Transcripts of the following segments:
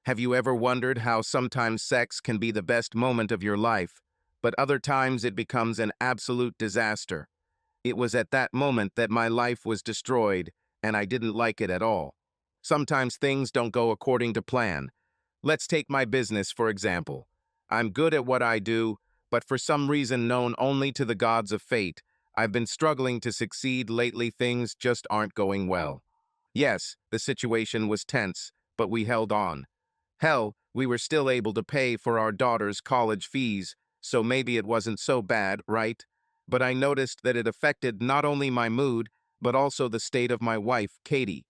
Have you ever wondered how sometimes sex can be the best moment of your life, but other times it becomes an absolute disaster? It was at that moment that my life was destroyed, and I didn't like it at all. Sometimes things don't go according to plan. Let's take my business, for example. I'm good at what I do, but for some reason known only to the gods of fate, I've been struggling to succeed lately. Things just aren't going well. Yes, the situation was tense, but we held on. Hell, we were still able to pay for our daughter's college fees, so maybe it wasn't so bad, right? But I noticed that it affected not only my mood, but also the state of my wife, Katie.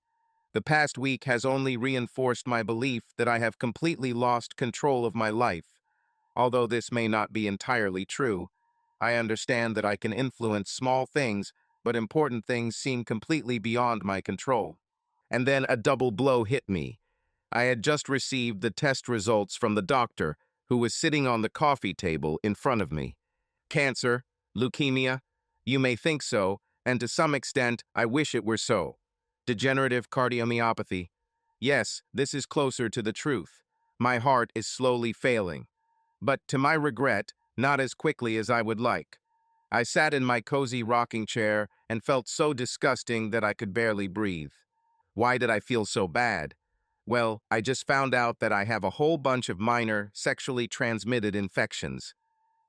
The past week has only reinforced my belief that I have completely lost control of my life. Although this may not be entirely true, I understand that I can influence small things, but important things seem completely beyond my control. And then a double blow hit me. I had just received the test results from the doctor, who was sitting on the coffee table in front of me. Cancer, leukemia, you may think so, and to some extent, I wish it were so. Degenerative cardiomyopathy. Yes, this is closer to the truth. My heart is slowly failing. But to my regret, not as quickly as I would like. I sat in my cozy rocking chair and felt so disgusting that I could barely breathe. Why did I feel so bad? Well, I just found out that I have a whole bunch of minor, sexually transmitted infections.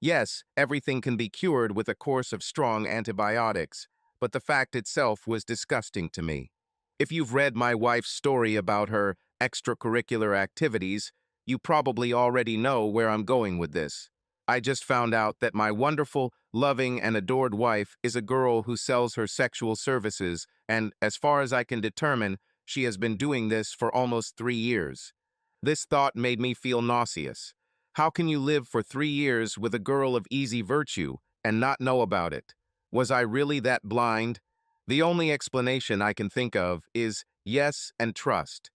Yes, everything can be cured with a course of strong antibiotics, but the fact itself was disgusting to me. If you've read my wife's story about her extracurricular activities, you probably already know where I'm going with this. I just found out that my wonderful, loving, and adored wife is a girl who sells her sexual services, and, as far as I can determine, she has been doing this for almost 3 years. This thought made me feel nauseous. How can you live for 3 years with a girl of easy virtue and not know about it? Was I really that blind? The only explanation I can think of is yes and trust.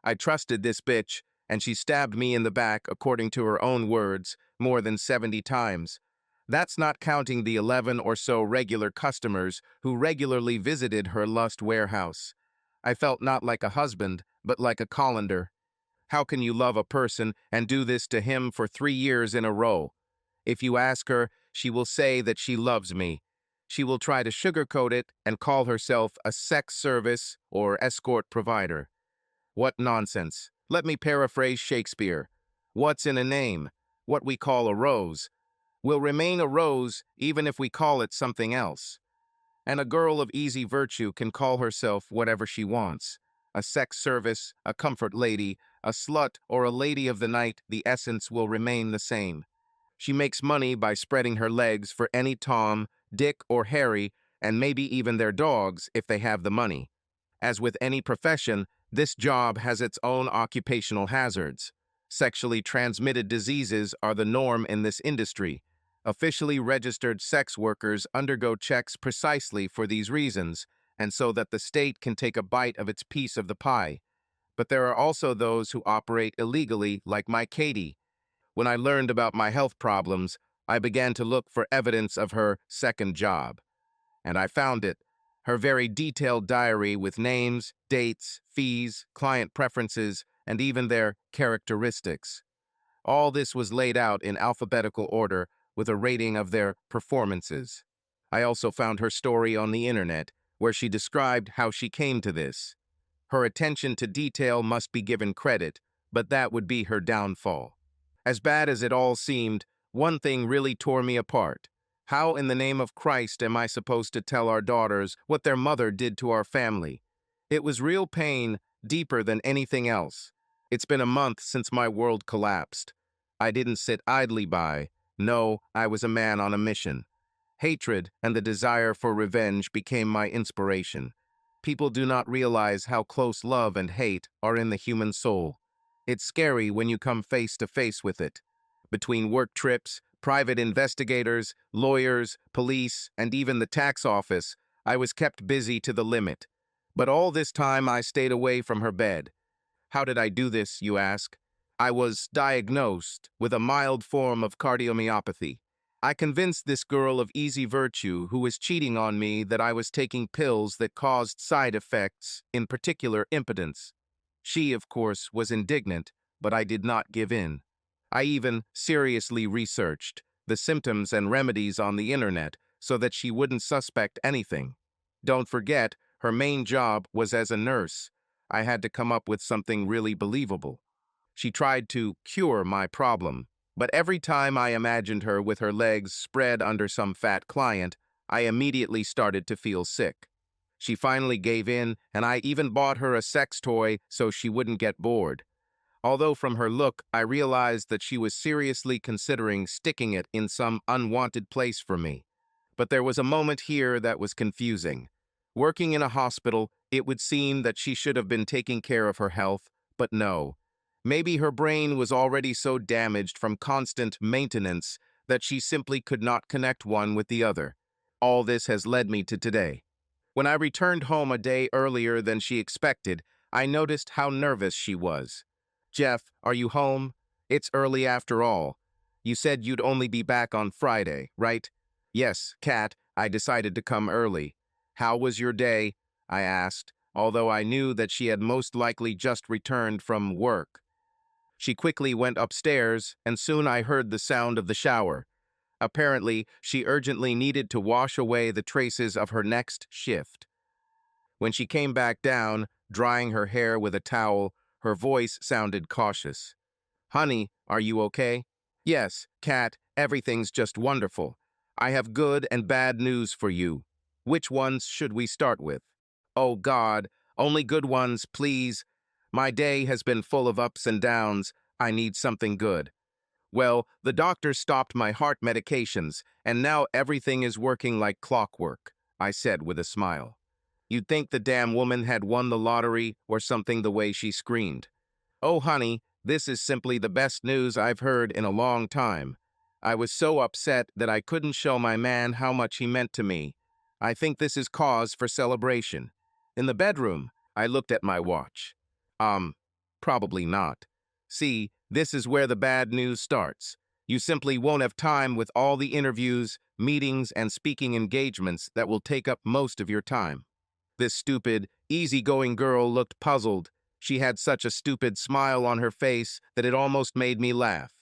I trusted this bitch, and she stabbed me in the back, according to her own words, more than 70 times. That's not counting the 11 or so regular customers who regularly visited her lust warehouse. I felt not like a husband, but like a colander. How can you love a person and do this to him for 3 years in a row? If you ask her, she will say that she loves me. She will try to sugarcoat it and call herself a sex service or escort provider. What nonsense. Let me paraphrase Shakespeare. What's in a name? What we call a rose will remain a rose even if we call it something else. And a girl of easy virtue can call herself whatever she wants. A sex service, a comfort lady, a slut, or a lady of the night, the essence will remain the same. She makes money by spreading her legs for any Tom, Dick, or Harry, and maybe even their dogs if they have the money. As with any profession, this job has its own occupational hazards. Sexually transmitted diseases are the norm in this industry. Officially registered sex workers undergo checks precisely for these reasons, and so that the state can take a bite of its piece of the pie. But there are also those who operate illegally, like my Katie. When I learned about my health problems, I began to look for evidence of her second job. And I found it. Her very detailed diary with names, dates, fees, client preferences, and even their characteristics. All this was laid out in alphabetical order with a rating of their performances. I also found her story on the internet, where she described how she came to this. Her attention to detail must be given credit, but that would be her downfall. As bad as it all seemed, one thing really tore me apart. How in the name of Christ am I supposed to tell our daughters what their mother did to our family? It was real pain, deeper than anything else. It's been a month since my world collapsed. I didn't sit idly by. No, I was a man on a mission. Hatred and the desire for revenge became my inspiration. People do not realize how close love and hate are in the human soul. It's scary when you come face to face with it. Between work trips, private investigators, lawyers, police, and even the tax office, I was kept busy to the limit. But all this time I stayed away from her bed. How did I do this, you ask? I was diagnosed with a mild form of cardiomyopathy. I convinced this girl of easy virtue who was cheating on me that I was taking pills that caused side effects, in particular impotence. She, of course, was indignant, but I did not give in. I even seriously researched the symptoms and remedies on the internet so that she wouldn't suspect anything. Don't forget, her main job was as a nurse. I had to come up with something really believable. She tried to cure my problem, but every time I imagined her with her legs spread under some fat client, I immediately started to feel sick. She finally gave in, and I even bought her a sex toy so she wouldn't get bored. Although from her look, I realized that she was seriously considering sticking it in some unwanted place for me. But there was a moment here that was confusing. Working in a hospital, it would seem that she should have been taking care of her health, but no. Maybe her brain was already so damaged from constant maintenance that she simply could not connect one with the other. All this has led me to today. When I returned home a day earlier than she expected, I noticed how nervous she was. "Jeff, are you home? It's early after all. You said you'd only be back on Friday, right?" "Yes, Kat, I decided to come early." "How was your day?" I asked, although I knew that she had most likely just returned from work. She quickly went upstairs, and soon I heard the sound of the shower. Apparently, she urgently needed to wash away the traces of her next shift. When she came back down, drying her hair with a towel, her voice sounded cautious. "Honey, are you okay?" "Yes, Kat, everything's just wonderful. I have good and bad news for you. Which ones should we start with?" "Oh God, only good ones, please. My day has been full of ups and downs. I need something good." "Well, the doctor stopped my heart medications, and now everything is working like clockwork," I said with a smile. You'd think the damn woman had won the lottery or something the way she screamed. "Oh, honey, this is simply the best news I've heard in a long time. I was so upset that I couldn't show my man how much he meant to me. I think this is cause for celebration." In the bedroom, I looked at my watch. Probably not. See, this is where the bad news starts. You simply won't have time with all the interviews, meetings, and speaking engagements that will take up most of your time. This stupid, easygoing girl looked puzzled. She had such a stupid smile on her face that it almost made me laugh.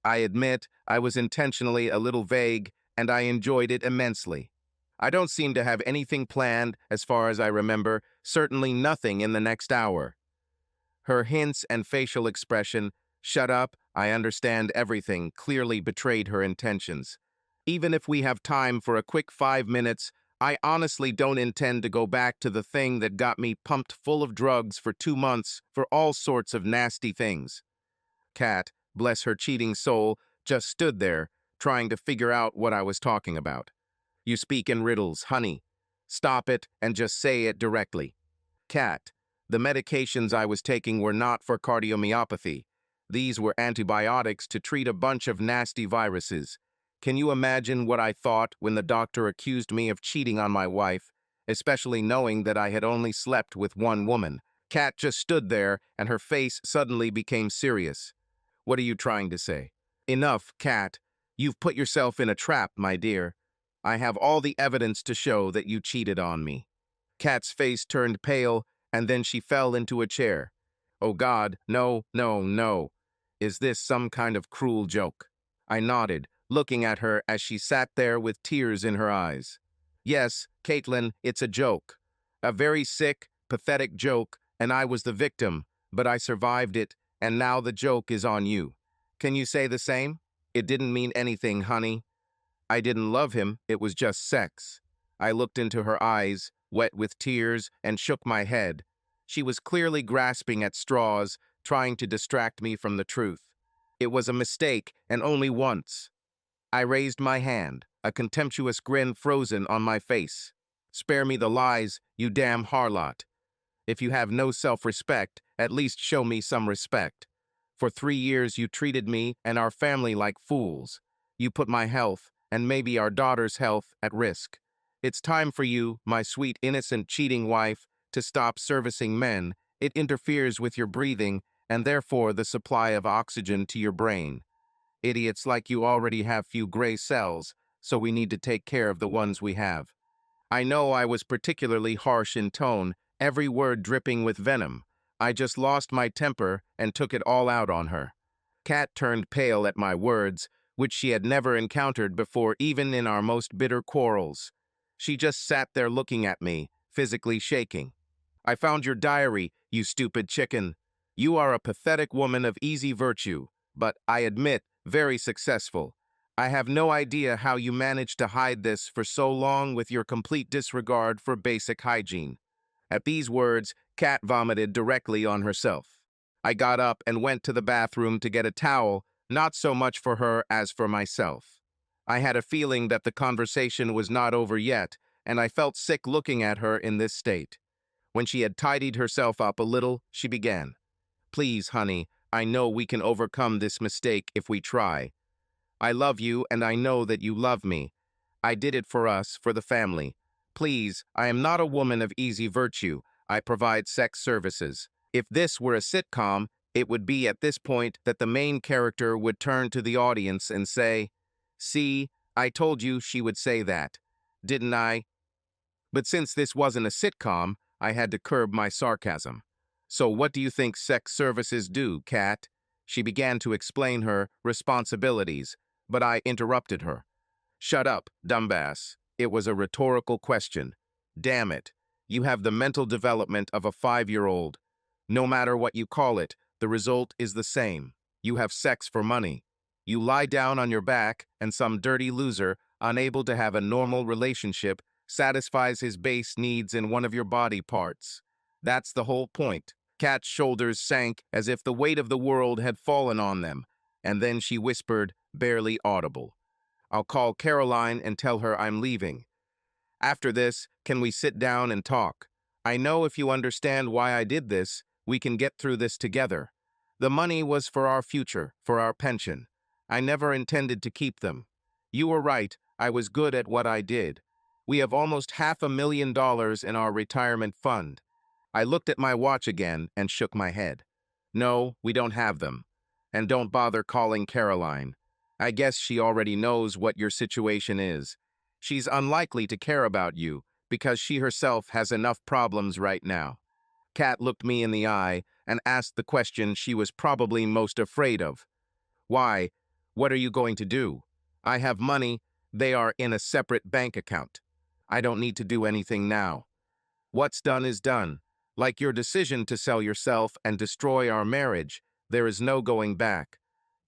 I admit I was intentionally a little vague, and I enjoyed it immensely. I don't seem to have anything planned, as far as I remember, certainly nothing in the next hour. Her hints and facial expression, "Shut up, I understand everything," clearly betrayed her intentions. Even if we have time for a quick 5 minutes, I honestly don't intend to go back to the thing that got me pumped full of drugs for 2 months for all sorts of nasty things. Kat, bless her cheating soul, just stood there, trying to figure out what I was talking about. "You speak in riddles, honey. Stop it and just say it directly." "Kat, the medications I was taking were not for cardiomyopathy. These were antibiotics to treat a bunch of nasty viruses. Can you imagine what I thought when the doctor accused me of cheating on my wife, especially knowing that I had only slept with one woman?" Kat just stood there, and her face suddenly became serious. "What are you trying to say?" "Enough, Kat. You've put yourself in a trap, my dear. I have all the evidence to show that you cheated on me." Kat's face turned pale, and then she fell into a chair. "Oh God, no, no, no. Is this some kind of cruel joke?" I nodded, looking at her as she sat there with tears in her eyes. "Yes, Caitlin, it's a joke. A very sick, pathetic joke, and I was the victim, but I survived it, and now the joke is on you. Can you say the same?" "It didn't mean anything, honey. I didn't love him, it was just sex." I looked into her eyes, wet with tears, and shook my head. She was clearly grasping at straws, trying to distract me from the truth. "It was a mistake, and only once." I raised my hand, a contemptuous grin frozen on my face. "Spare me the lies, you damn harlot. If you have no self-respect, at least show me some respect. For 3 years you treated me and our family like fools. You put my health, and maybe our daughter's health, at risk. It's time for you, my sweet innocent cheating wife, to stop servicing men. It interferes with your breathing, and therefore the supply of oxygen to your brain. Idiots like you already have few gray cells, so we need to take care of the ones we have." I know I was particularly harsh in tone, every word dripping with venom. I just lost my temper and took it all out on her. Kat turned pale at my words, which she had never encountered before even in our most bitter quarrels. She just sat there looking at me, physically shaking. I found your diary, you stupid chicken. You are a pathetic woman of easy virtue, but, I admit, very successful. I have no idea how you managed to hide this for so long with your complete disregard for basic hygiene. At these words, Kat vomited directly on herself. I got up and went to the bathroom to get a towel, not so much for her as for myself. I had a feeling that the conversation was not over yet, and I felt sick looking at her in this state. When she had tidied herself up a little, she began. Please, honey, I know we can overcome this mistake if we try. I love you and I know that you love me. I did it for us, for the family. Please, I am not a woman of easy virtue. I provide sex services. If this were a sitcom, it would be at this point that the main character would turn to the audience and say, "See, I told you she would say that. Didn't I?" But since this wasn't a sitcom, I had to curb my sarcasm. So what do you think sex services do, Kat? She began to explain her responsibilities, but I interrupted her. Shut up, dumbass. It was a rhetorical question. Damn it. You have the mental development of a 5-year-old. No matter what you call it, the result is the same. You have sex for money. You lie down on your back, and some dirty loser, unable to have a normal relationship, satisfies his base needs in one of your body parts. That's the whole point. Kat's shoulders sank as if the weight of the world had fallen on them, and then she whispered, barely audible. I'll call Caroline and tell her I'm leaving. After this, can we sit down and talk? I know if you understand why I did this, we can get through this together. The money was for our future, for our pension. I never intended to keep them. You were right, I was good at what I did. We have almost $500,000 in our retirement fund. I looked at my watch again and shook my head. No, we don't have them. And don't bother calling Caroline. I guess she already knows what your situation is. She's unlikely to care about you because she herself has enough problems right now. Kat looked me in the eye and asked the question she was probably most afraid of. Why? What are you going to do? I have money. They are in a separate bank account. I don't need to do anything now. What's done is done. Like your decision to sell yourself and destroy our marriage, there is no going back.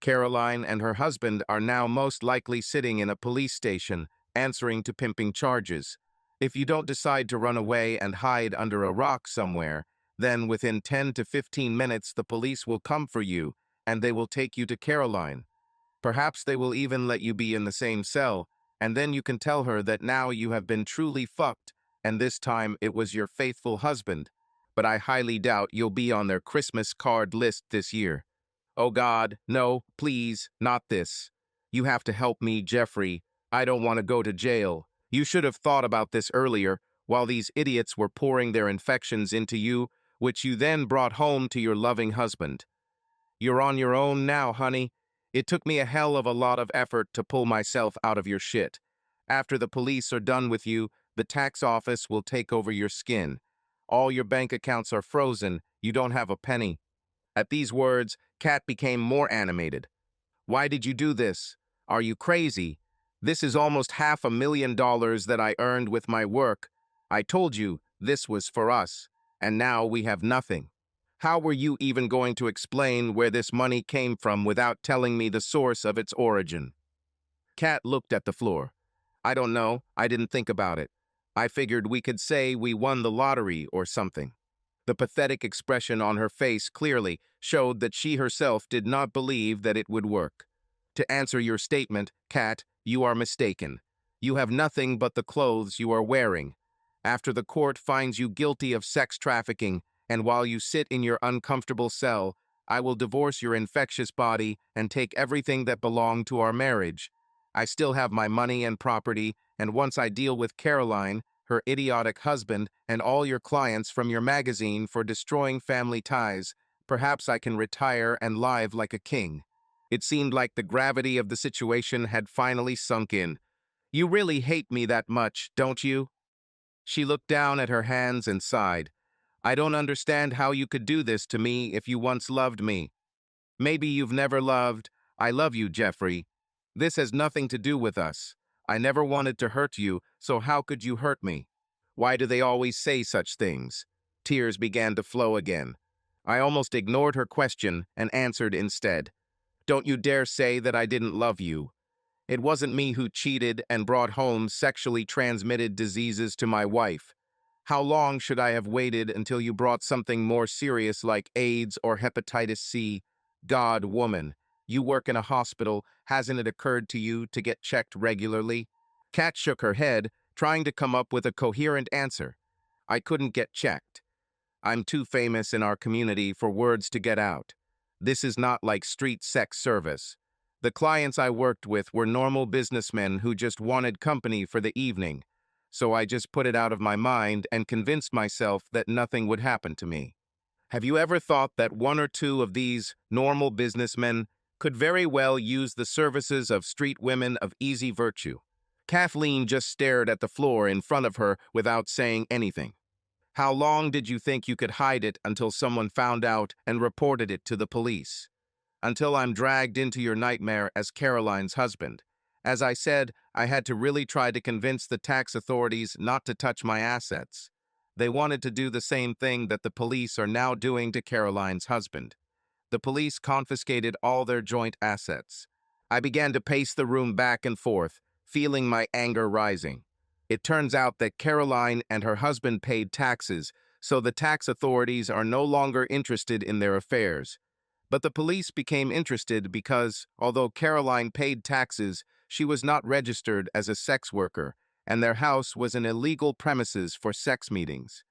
Caroline and her husband are now most likely sitting in a police station, answering to pimping charges. If you don't decide to run away and hide under a rock somewhere, then within 10 to 15 minutes the police will come for you, and they will take you to Caroline. Perhaps they will even let you be in the same cell, and then you can tell her that now you have been truly fucked, and this time it was your faithful husband. But I highly doubt you'll be on their Christmas card list this year. Oh God, no, please, not this. You have to help me, Jeffrey. I don't want to go to jail. You should have thought about this earlier, while these idiots were pouring their infections into you, which you then brought home to your loving husband. You're on your own now, honey. It took me a hell of a lot of effort to pull myself out of your shit. After the police are done with you, the tax office will take over your skin. All your bank accounts are frozen. You don't have a penny. At these words, Kat became more animated. Why did you do this? Are you crazy? This is almost $500,000 that I earned with my work. I told you this was for us, and now we have nothing. How were you even going to explain where this money came from without telling me the source of its origin? Kat looked at the floor. I don't know. I didn't think about it. I figured we could say we won the lottery or something. The pathetic expression on her face clearly showed that she herself did not believe that it would work. To answer your statement, Kat, you are mistaken. You have nothing but the clothes you are wearing. After the court finds you guilty of sex trafficking, and while you sit in your uncomfortable cell, I will divorce your infectious body and take everything that belonged to our marriage. I still have my money and property, and once I deal with Caroline, her idiotic husband, and all your clients from your magazine for destroying family ties, perhaps I can retire and live like a king. It seemed like the gravity of the situation had finally sunk in. You really hate me that much, don't you? She looked down at her hands and sighed. I don't understand how you could do this to me if you once loved me. Maybe you've never loved. I love you, Jeffrey. This has nothing to do with us. I never wanted to hurt you, so how could you hurt me? Why do they always say such things? Tears began to flow again. I almost ignored her question and answered instead. Don't you dare say that I didn't love you. It wasn't me who cheated and brought home sexually transmitted diseases to my wife. How long should I have waited until you brought something more serious like AIDS or hepatitis C? God, woman, you work in a hospital. Hasn't it occurred to you to get checked regularly? Kat shook her head, trying to come up with a coherent answer. I couldn't get checked. I'm too famous in our community for words to get out. This is not like street sex service. The clients I worked with were normal businessmen who just wanted company for the evening. So I just put it out of my mind and convinced myself that nothing would happen to me. Have you ever thought that one or two of these normal businessmen could very well use the services of street women of easy virtue? Kathleen just stared at the floor in front of her without saying anything. How long did you think you could hide it until someone found out and reported it to the police? Until I'm dragged into your nightmare as Caroline's husband. As I said, I had to really try to convince the tax authorities not to touch my assets. They wanted to do the same thing that the police are now doing to Caroline's husband. The police confiscated all their joint assets. I began to pace the room back and forth, feeling my anger rising. It turns out that Caroline and her husband paid taxes, so the tax authorities are no longer interested in their affairs. But the police became interested because, although Caroline paid taxes, she was not registered as a sex worker, and their house was an illegal premises for sex meetings.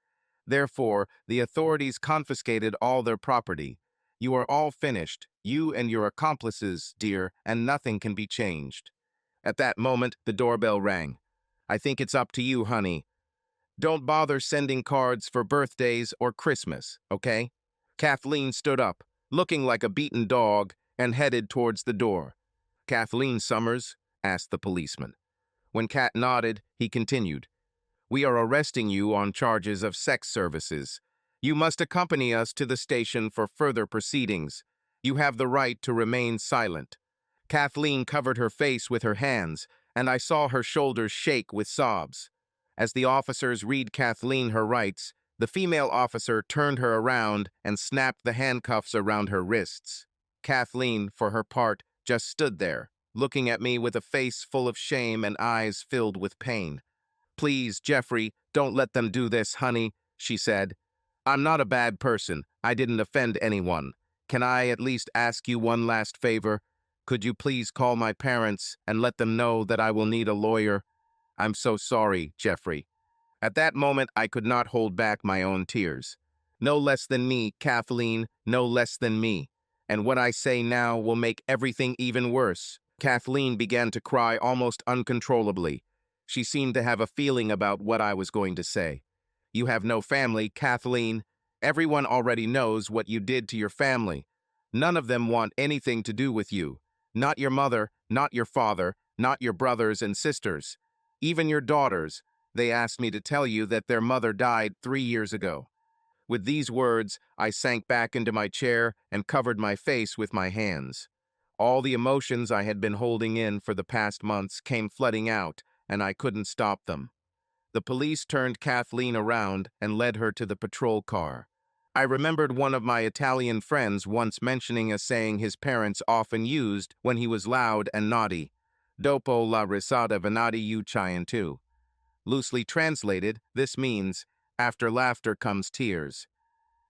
Therefore, the authorities confiscated all their property. You are all finished, you and your accomplices, dear, and nothing can be changed. At that moment, the doorbell rang. I think it's up to you, honey. Don't bother sending cards for birthdays or Christmas, okay? Kathleen stood up, looking like a beaten dog, and headed towards the door. Kathleen Summers? Asked the policeman. When Kat nodded, he continued. We are arresting you on charges of sex services. You must accompany us to the station for further proceedings. You have the right to remain silent. Kathleen covered her face with her hands, and I saw her shoulders shake with sobs. As the officers read Kathleen her rights, the female officer turned her around and snapped the handcuffs around her wrists. Kathleen, for her part, just stood there, looking at me with a face full of shame and eyes filled with pain. Please, Jeffrey, don't let them do this, honey, she said. I'm not a bad person. I didn't offend anyone. Can I at least ask you one last favor? Could you please call my parents and let them know that I will need a lawyer? I'm so sorry, Jeffrey. At that moment, I could not hold back my own tears. No less than me, Kathleen, no less than me. And what I say now will make everything even worse. Kathleen began to cry almost uncontrollably. She seemed to have a feeling about what I was going to say. You have no family, Kathleen. Everyone already knows what you did to your family. None of them want anything to do with you. Not your mother, not your father, not your brothers and sisters. Even your daughters. They asked me to tell you that their mother died 3 years ago. With these words, I sank back into my chair and covered my face with my hands. All the emotions I had been holding in for the past months came flooding out, and I couldn't stop them. The police turned Kathleen around and led her to the patrol car. I remembered one of my Italian friends once mentioning a saying his parents often used when he was loud and naughty. Dopo la risata venati ucciano. Loosely translated, this means, after laughter comes tears.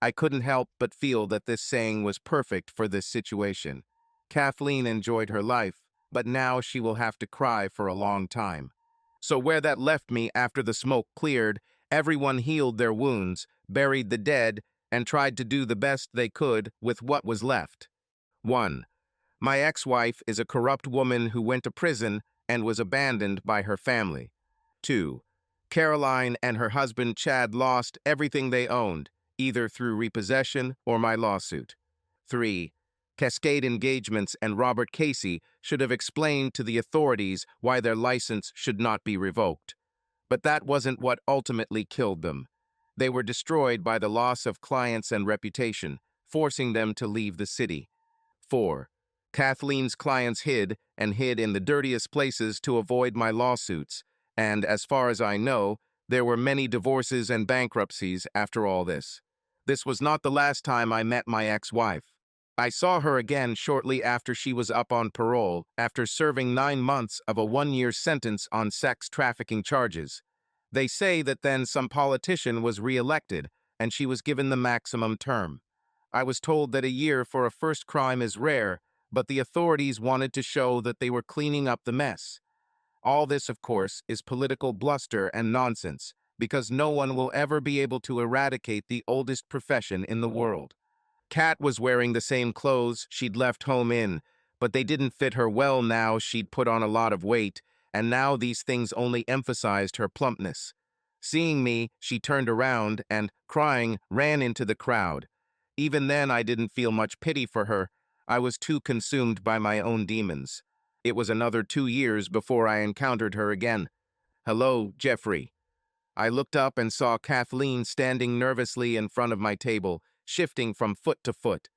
I couldn't help but feel that this saying was perfect for this situation. Kathleen enjoyed her life, but now she will have to cry for a long time. So where that left me after the smoke cleared, everyone healed their wounds, buried the dead, and tried to do the best they could with what was left. 1. My ex-wife is a corrupt woman who went to prison and was abandoned by her family. 2. Caroline and her husband Chad lost everything they owned, either through repossession or my lawsuit. 3. Cascade Engagements and Robert Casey should have explained to the authorities why their license should not be revoked. But that wasn't what ultimately killed them. They were destroyed by the loss of clients and reputation, forcing them to leave the city. 4. Kathleen's clients hid and hid in the dirtiest places to avoid my lawsuits, and as far as I know, there were many divorces and bankruptcies after all this. This was not the last time I met my ex-wife. I saw her again shortly after she was up on parole after serving 9 months of a 1-year sentence on sex trafficking charges. They say that then some politician was re-elected and she was given the maximum term. I was told that a year for a first crime is rare, but the authorities wanted to show that they were cleaning up the mess. All this, of course, is political bluster and nonsense, because no one will ever be able to eradicate the oldest profession in the world. Kat was wearing the same clothes she'd left home in, but they didn't fit her well now she'd put on a lot of weight, and now these things only emphasized her plumpness. Seeing me, she turned around and, crying, ran into the crowd. Even then, I didn't feel much pity for her. I was too consumed by my own demons. It was another 2 years before I encountered her again. "Hello, Jeffrey." I looked up and saw Kathleen standing nervously in front of my table, shifting from foot to foot.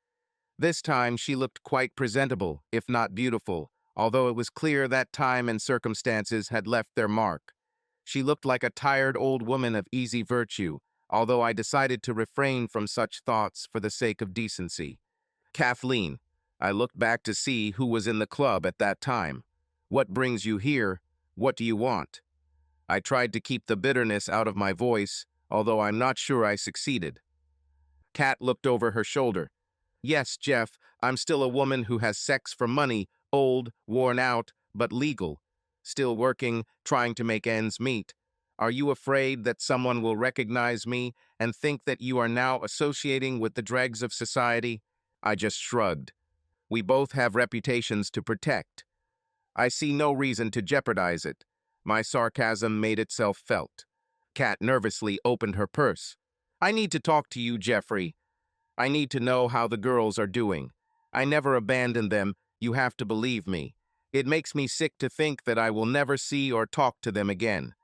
This time she looked quite presentable, if not beautiful, although it was clear that time and circumstances had left their mark. She looked like a tired old woman of easy virtue, although I decided to refrain from such thoughts for the sake of decency. "Kathleen." I looked back to see who was in the club at that time. "What brings you here? What do you want?" I tried to keep the bitterness out of my voice, although I'm not sure I succeeded. Kat looked over her shoulder. "Yes, Jeff, I'm still a woman who has sex for money, old, worn out, but legal. Still working, trying to make ends meet. Are you afraid that someone will recognize me and think that you are now associating with the dregs of society?" I just shrugged. "We both have reputations to protect. I see no reason to jeopardize it." My sarcasm made itself felt. Kat nervously opened her purse. "I need to talk to you, Jeffrey. I need to know how the girls are doing. I never abandoned them, you have to believe me. It makes me sick to think that I will never see or talk to them again.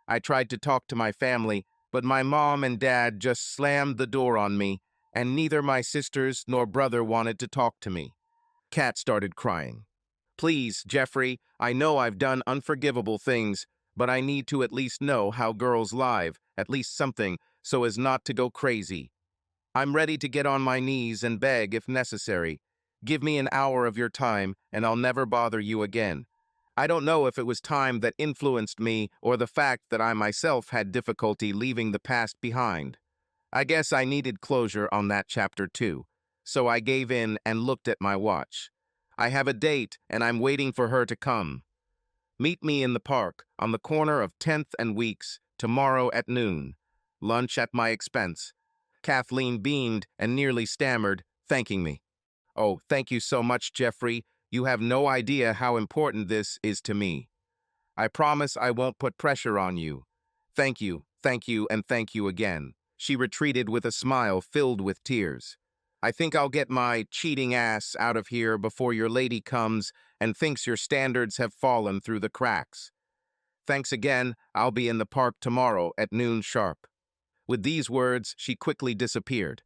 I tried to talk to my family, but my mom and dad just slammed the door on me, and neither my sisters nor brother wanted to talk to me." Kat started crying. "Please, Jeffrey, I know I've done unforgivable things, but I need to at least know how girls live, at least something, so as not to go crazy. I'm ready to get on my knees and beg if necessary. Give me an hour of your time, and I'll never bother you again. I don't know if it was time that influenced me or the fact that I myself had difficulty leaving the past behind. I guess I needed closure on that chapter too, so I gave in and looked at my watch. I have a date, and I'm waiting for her to come. Meet me in the park, on the corner of 10th and Weeks, tomorrow at noon. Lunch at my expense." Kathleen beamed and nearly stammered, thanking me. "Oh, thank you so much, Jeffrey. You have no idea how important this is to me. I promise I won't put pressure on you. Thank you, and thank you again." She retreated with a smile filled with tears. "I think I'll get my cheating ass out of here before your lady comes and thinks your standards have fallen through the cracks. Thanks again. I'll be in the park tomorrow at noon sharp." With these words, she quickly disappeared.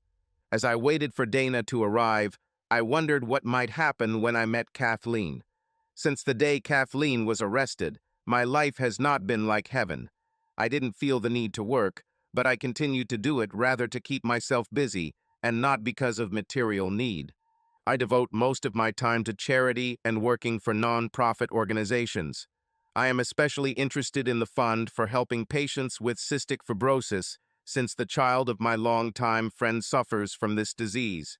As I waited for Dana to arrive, I wondered what might happen when I met Kathleen. Since the day Kathleen was arrested, my life has not been like heaven. I didn't feel the need to work, but I continued to do it rather to keep myself busy and not because of material need. I devote most of my time to charity and working for non-profit organizations. I am especially interested in the fund for helping patients with cystic fibrosis since the child of my longtime friend suffers from this disease.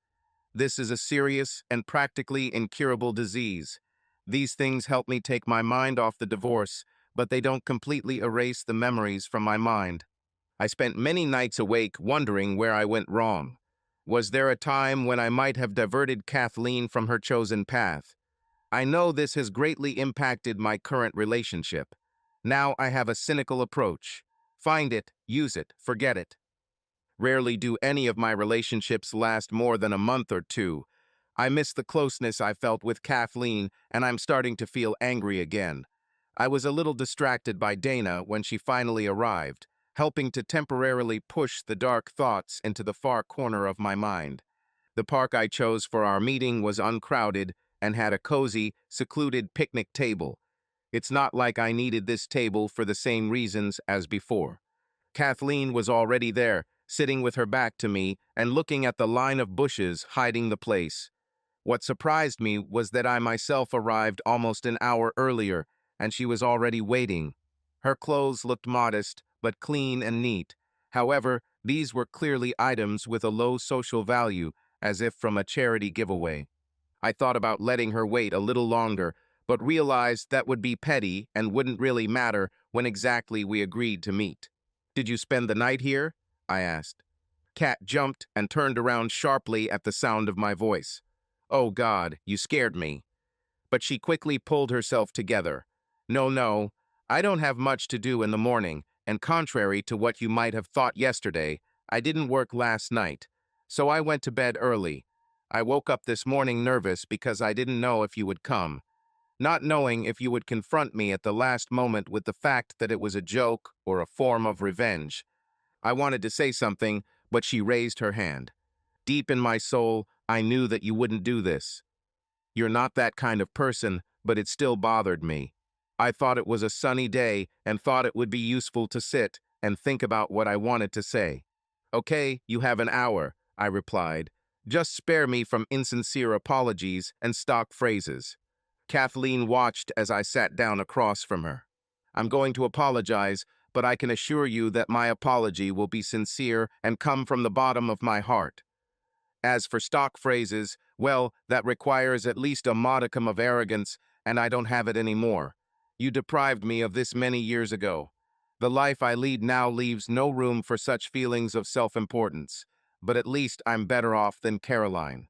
This is a serious and practically incurable disease. These things help me take my mind off the divorce, but they don't completely erase the memories from my mind. I spent many nights awake wondering where I went wrong. Was there a time when I might have diverted Kathleen from her chosen path? I know this has greatly impacted my current relationship. Now I have a cynical approach. Find it, use it, forget it. Rarely do any of my relationships last more than a month or two. I miss the closeness I felt with Kathleen, and I'm starting to feel angry again. I was a little distracted by Dana when she finally arrived. helping to temporarily push the dark thoughts into the far corner of my mind. The park I chose for our meeting was uncrowded and had a cozy, secluded picnic table. It's not like I needed this table for the same reasons as before. Kathleen was already there, sitting with her back to me and looking at the line of bushes hiding the place. What surprised me was that I myself arrived almost an hour earlier, and she was already waiting. Her clothes looked modest, but clean and neat. However, these were clearly items with a low social value, as if from a charity giveaway. I thought about letting her wait a little longer, but realized that would be petty and wouldn't really matter when exactly we agreed to meet. "Did you spend the night here?" I asked. Kat jumped and turned around sharply at the sound of my voice. "Oh God, you scared me." But she quickly pulled herself together. No, I don't have much to do in the morning, and contrary to what you might have thought yesterday, I didn't work last night. So I went to bed early. I woke up this morning nervous because I didn't know if you would come. Not knowing if you would confront me at the last moment with the fact that it was a joke or a form of revenge. I wanted to say something, but she raised her hand. Deep in my soul, I knew that you wouldn't do this. You're not that kind of person, but it still bothered me. I thought it was a sunny day and thought it would be useful to sit and think about what I wanted to say. "Okay, you have an hour," I replied. "Just spare me from insincere apologies and stock phrases." Kathleen watched as I sat down across from her. "I'm going to apologize, but I can assure you that my apology will be sincere and come from the bottom of my heart. As for stock phrases, well, that requires at least a modicum of arrogance, and I don't have it anymore. You deprived me of this many years ago. The life I lead now leaves no room for such feelings of self-importance, but at least I'm better off than Caroline."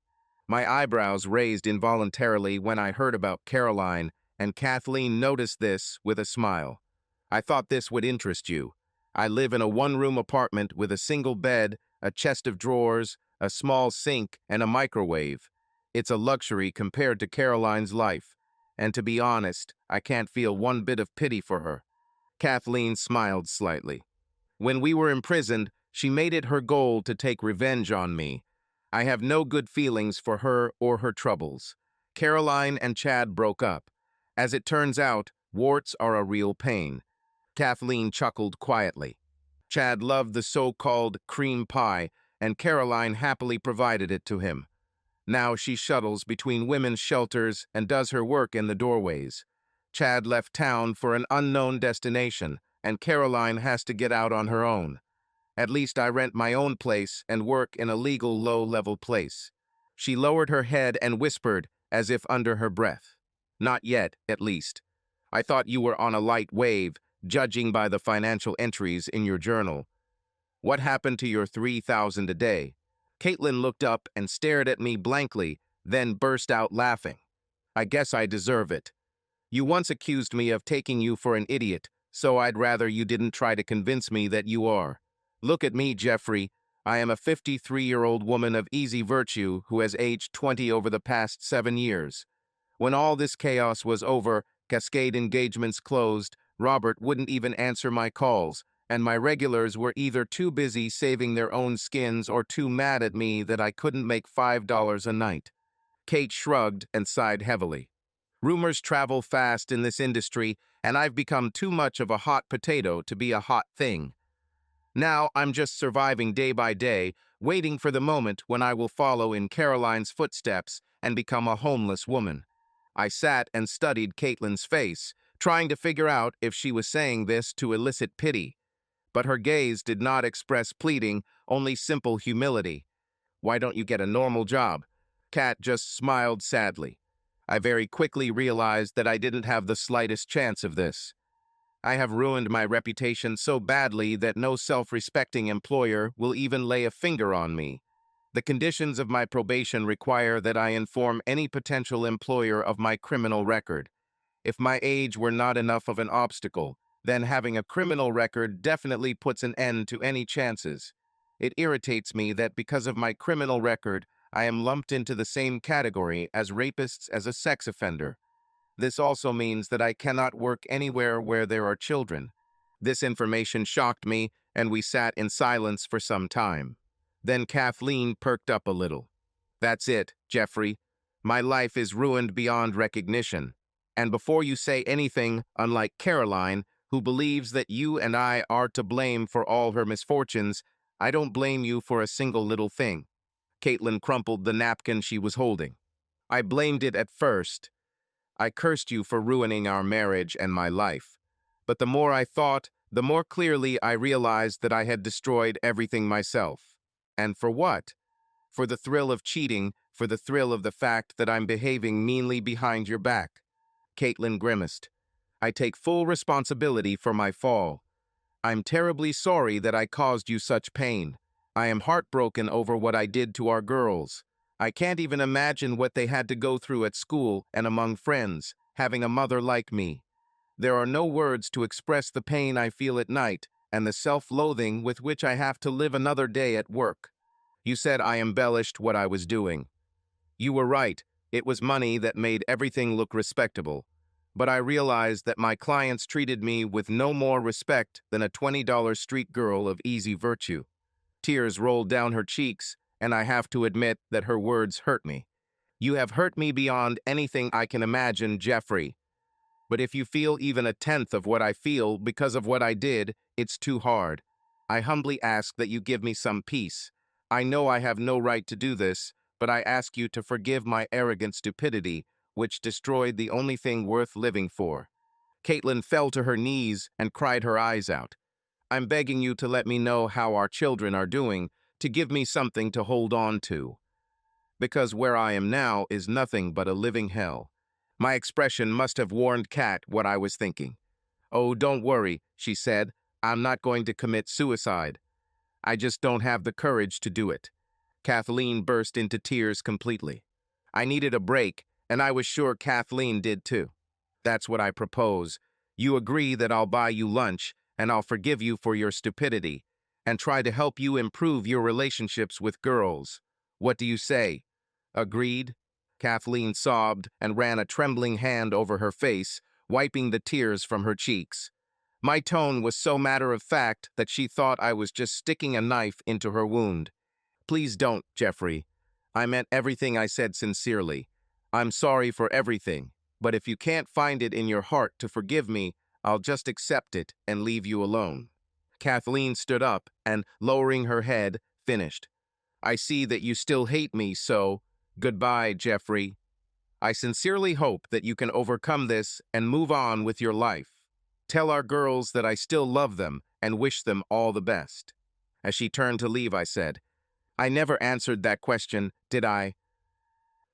My eyebrows raised involuntarily when I heard about Caroline, and Kathleen noticed this with a smile. "I thought this would interest you. I live in a one-room apartment with a single bed, a chest of drawers, a small sink, and a microwave. It's a luxury compared to Caroline's life, and to be honest, I can't feel one bit of pity for her." Kathleen smiled slightly. "When we were imprisoned, she made it her goal to take revenge on me. I have no good feelings for her or her troubles. Caroline and Chad broke up. As it turns out, warts are a real pain." Kathleen chuckled quietly. "Chad loved the so-called cream pie, and Caroline happily provided it to him. Now she shuttles between women's shelters and does her work in the doorways. Chad left town for an unknown destination, and Caroline has to get out on her own. At least I rent my own place and work in a legal low-level place." She lowered her head and whispered, as if under her breath. "Not yet, at least. I thought you were on a light wave, judging by the financial entries in your journal. What happened to your 3,000 a day?" Caitlin looked up and stared at me blankly, then burst out laughing. "I guess I deserve it. You once accused me of taking you for an idiot, so I'd rather you didn't try to convince me that you are. Look at me, Jeffrey. I am a 53-year-old woman of easy virtue who has aged 20 over the past 7 years. When all this chaos was over, Cascade engagements closed, Robert wouldn't even answer my calls, and my regulars were either too busy saving their own skins or too mad at me that I couldn't make $5 a night." Kate shrugged and sighed heavily. "Rumors travel fast in this industry, and I've become too much of a hot potato to be a hot thing. Now I'm just surviving day by day, waiting for the moment when I will follow in Caroline's footsteps and become a homeless woman." I sat and studied Caitlin's face, trying to figure out if she was saying this to elicit pity. But her gaze did not express pleading, only simple humility. "Why don't you get a normal job?" Kat just smiled sadly. I very quickly realized that I didn't have the slightest chance of this. I have ruined my reputation so badly that no self-respecting employer will even lay a finger on me. The conditions of my probation require that I inform any potential employer of my criminal record. If my age were not enough of an obstacle, then having a criminal record definitely puts an end to any chances. It irritates me that because of my criminal record, I am lumped into the same category as rapists as a sex offender. This also means that I cannot work anywhere where there are children. This information shocked me, and we sat in silence for some time. Then Kathleen perked up a little. That's it, Jeffrey. My life is ruined beyond recognition. And before you say anything, unlike Caroline, who believes that you and I are to blame for all her misfortunes, I don't blame you for a single little thing. Caitlin crumpled the napkin she was holding. I blamed it at first. I cursed you for ruining our marriage and my life. But the more I thought, the more clearly I realized that I had destroyed everything myself. And for what? For the thrill of cheating, for the thrill of the fact that I'm behaving meanly behind your back. Caitlin grimaced. I take full responsibility for my fall. I'm terribly sorry that I caused you such pain. I am heartbroken over what I did to our girls. I can't even imagine what they had to go through at school and among friends, having a mother like me. There are no words to express the pain I feel at night and the self-loathing with which I have to live another day at work. You said I embellished what I was doing. You were right. It was money that made everything look respectable. But I realized that my clients treated me with no more respect than a $20 street girl of easy virtue. Tears rolled down her cheeks, and I have to admit that her words hurt me. You have hurt me beyond anything I can imagine, Jeffrey. But if you feel even a tenth of what I feel because of what I did, it's too hard. I humbly ask that you give me some peace. I know I have no right to do this, but I ask you to forgive my arrogant stupidity, which destroyed the only thing worth living for. Caitlin fell to her knees and cried her eyes out. I'm begging you to let me know how our children are doing, to give me something to hold on to. Because where I am now is nothing but a living hell. My expression must have warned Kat what I was thinking. Oh, don't worry, she said. I'm not going to commit suicide. I just don't have the courage to do it. Kathleen burst into tears completely. I needed a break, and I was sure Kathleen did too. That's what I propose. You agree that I'll buy you lunch, and I'll forgive you for your stupidity, and try to help you improve your relationships with girls. What do you say? Agreed? Kathleen sobbed and ran a trembling hand over her face, wiping the tears from her cheeks. My tone was so matter-of-fact that she thought I was just sticking a knife into her wound. Please don't, Jeffrey. I meant everything I said sincerely. I'm sorry for everything, but if you can't find it in your heart to forgive me, I'll just accept it and leave you alone. Kathleen stood up and, lowering her head, finished. I see that you still hate me, so goodbye, Jeffrey. I sincerely hope that you can overcome this and move on with your life. Tell our girls that I still love them and wish them all the best. As she turned to leave, I said, I never answered that question, did I?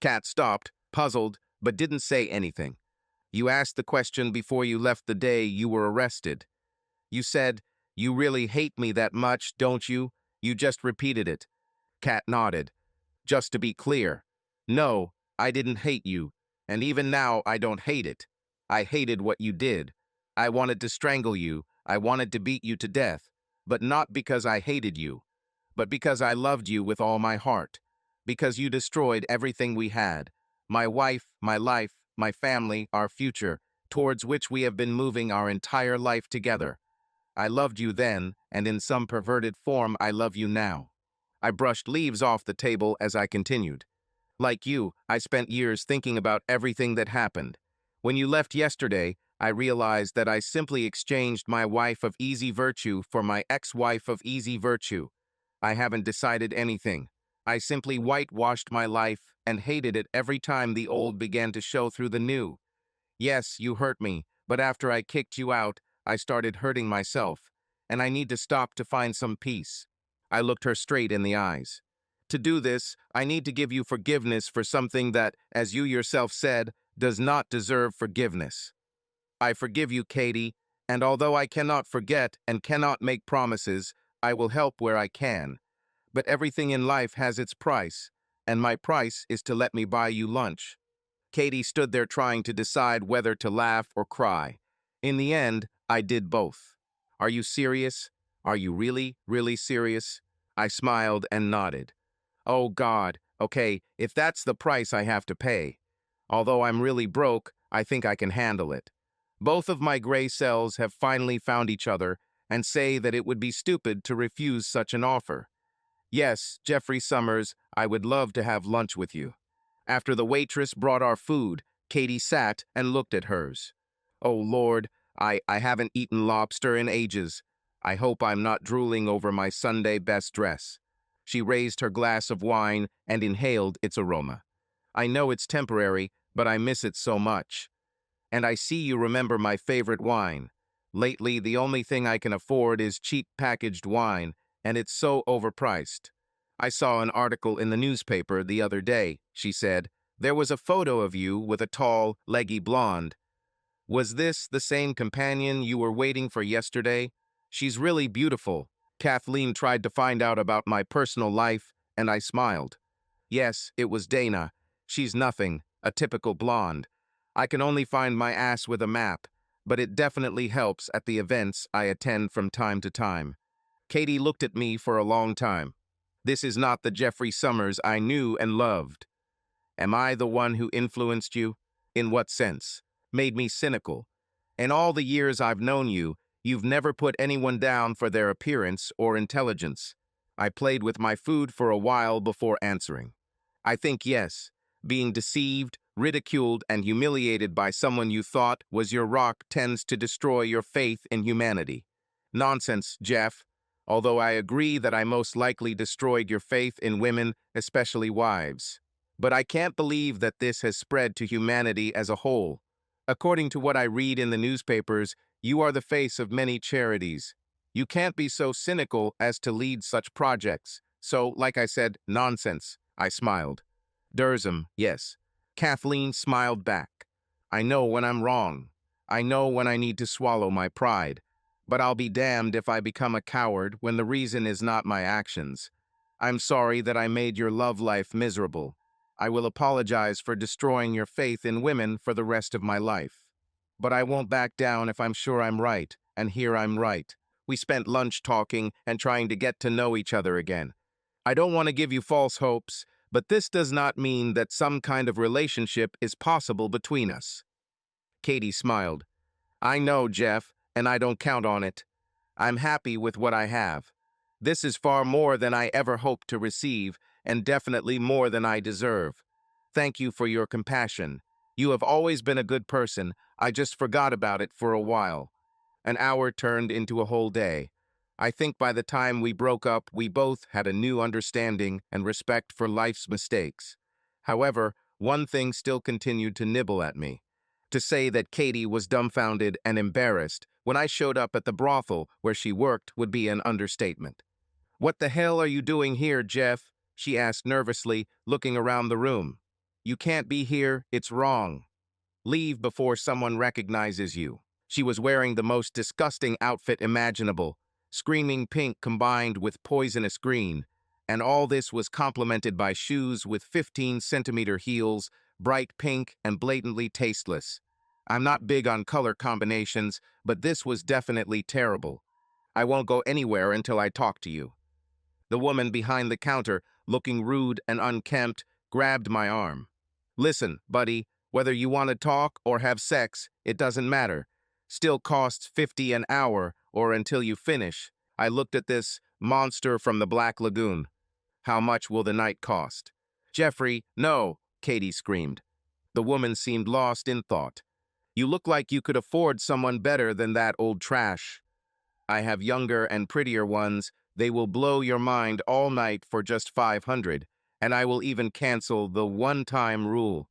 Kat stopped, puzzled, but didn't say anything. You asked the question before you left the day you were arrested. You said, you really hate me that much, don't you? You just repeated it. Kat nodded. Just to be clear, no, I didn't hate you, and even now I don't hate it. I hated what you did. I wanted to strangle you, I wanted to beat you to death, but not because I hated you, but because I loved you with all my heart, because you destroyed everything we had, my wife, my life, my family, our future, towards which we have been moving our entire life together. I loved you then, and in some perverted form I love you now. I brushed leaves off the table as I continued. Like you, I spent years thinking about everything that happened. When you left yesterday, I realized that I simply exchanged my wife of easy virtue for my ex-wife of easy virtue. I haven't decided anything. I simply whitewashed my life and hated it every time the old began to show through the new. Yes, you hurt me, but after I kicked you out, I started hurting myself, and I need to stop to find some peace. I looked her straight in the eyes. To do this, I need to give you forgiveness for something that, as you yourself said, does not deserve forgiveness. I forgive you, Katie, and although I cannot forget and cannot make promises, I will help where I can. But everything in life has its price, and my price is to let me buy you lunch. Katie stood there trying to decide whether to laugh or cry. In the end, I did both. Are you serious? Are you really, really serious? I smiled and nodded. Oh God, okay, if that's the price I have to pay. Although I'm really broke, I think I can handle it. Both of my gray cells have finally found each other, and say that it would be stupid to refuse such an offer. Yes, Jeffrey Summers, I would love to have lunch with you. After the waitress brought our food, Katie sat and looked at hers. Oh Lord, I haven't eaten lobster in ages. I hope I'm not drooling over my Sunday best dress. She raised her glass of wine and inhaled its aroma. I know it's temporary, but I miss it so much. And I see you remember my favorite wine. Lately, the only thing I can afford is cheap packaged wine, and it's so overpriced. I saw an article in the newspaper the other day, she said. There was a photo of you with a tall, leggy blonde. Was this the same companion you were waiting for yesterday? She's really beautiful. Kathleen tried to find out about my personal life, and I smiled. Yes, it was Dana. She's nothing, a typical blonde. I can only find my ass with a map, but it definitely helps at the events I attend from time to time. Katie looked at me for a long time. This is not the Jeffrey Summers I knew and loved. Am I the one who influenced you? In what sense? Made me cynical. In all the years I've known you, you've never put anyone down for their appearance or intelligence. I played with my food for a while before answering. I think yes, being deceived, ridiculed, and humiliated by someone you thought was your rock tends to destroy your faith in humanity. Nonsense, Jeff. Although I agree that I most likely destroyed your faith in women, especially wives. But I can't believe that this has spread to humanity as a whole. According to what I read in the newspapers, you are the face of many charities. You can't be so cynical as to lead such projects. So, like I said, nonsense. I smiled. Dursum, yes. Kathleen smiled back. I know when I'm wrong. I know when I need to swallow my pride. But I'll be damned if I become a coward when the reason is not my actions. I'm sorry that I made your love life miserable. I will apologize for destroying your faith in women for the rest of my life. But I won't back down if I'm sure I'm right, and here I'm right. We spent lunch talking and trying to get to know each other again. I don't want to give you false hopes, but this does not mean that some kind of relationship is possible between us. Katie smiled. I know, Jeff, and I don't count on it. I'm happy with what I have. This is far more than I ever hoped to receive, and definitely more than I deserve. Thank you for your compassion. You have always been a good person. I just forgot about it for a while. An hour turned into a whole day. I think by the time we broke up, we both had a new understanding and respect for life's mistakes. However, one thing still continued to nibble at me. To say that Katie was dumbfounded and embarrassed when I showed up at the brothel where she worked would be an understatement. What the hell are you doing here, Jeff? She asked nervously, looking around the room. You can't be here, it's wrong. Leave before someone recognizes you. She was wearing the most disgusting outfit imaginable, screaming pink combined with poisonous green, and all this was complemented by shoes with 15-centimeter heels, bright pink and blatantly tasteless. I'm not big on color combinations, but this was definitely terrible. I won't go anywhere until I talk to you. The woman behind the counter, looking rude and unkempt, grabbed my arm. Listen, buddy, whether you want to talk or have sex, it doesn't matter. Still costs $50 an hour or until you finish. I looked at this monster from the Black Lagoon. How much will the night cost? Jeffrey, no, Katie screamed. The woman seemed lost in thought. You look like you could afford someone better than that old trash. I have younger and prettier ones. They will blow your mind all night for just $500, and I will even cancel the one-time rule.